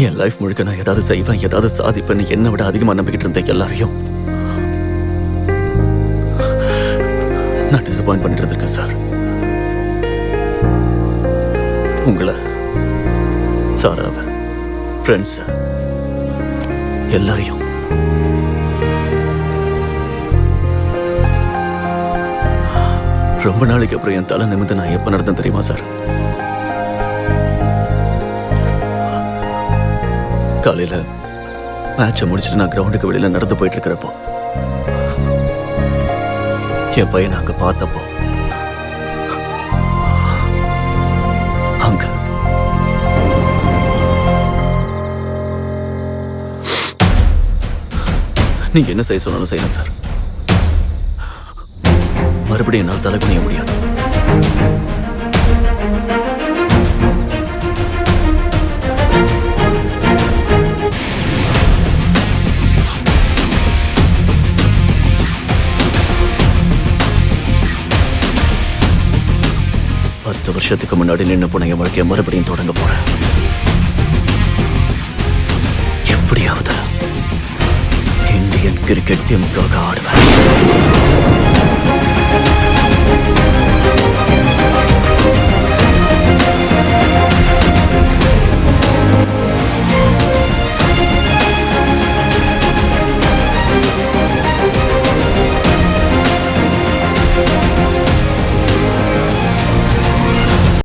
என் life முழுக்க நான் ஏதாவது செய்வேன், ஏதாவது சாதிப்பேன்னு என்னை விட அதிகமா நம்பிக்கிட்டு இருந்த எல்லாரையும் நான் டிசப்பாயிண்ட் பண்ணிட்டு இருந்திருக்கேன் சார். உங்களை, சாராவை, ஃப்ரெண்ட்ஸ் எல்லாரையும். ரொம்ப நாளைக்கு அப்புறம் என் தலை நிமிந்து நான் எப்ப நடந்தேன் தெரியுமா சார்? காலையில மேட்சை முடிச்சுட்டு நான் கிரவுண்டுக்கு வெளியில நடந்து போயிட்டு இருக்கிறப்போ என் பையனை அங்க பார்த்தப்போ அங்க நீங்க என்ன செய்ய சொன்னாலும் செய்யணும் சார். மறுபடியும் என்னால் தலை குனிய முடியாது. வருஷத்துக்கு முன்னாடி நின்று போன என் வாழ்க்கையை மறுபடியும் தொடங்க போறேன். எப்படியாவது இந்தியன் கிரிக்கெட் டீமுக்காக ஆடுவேன்.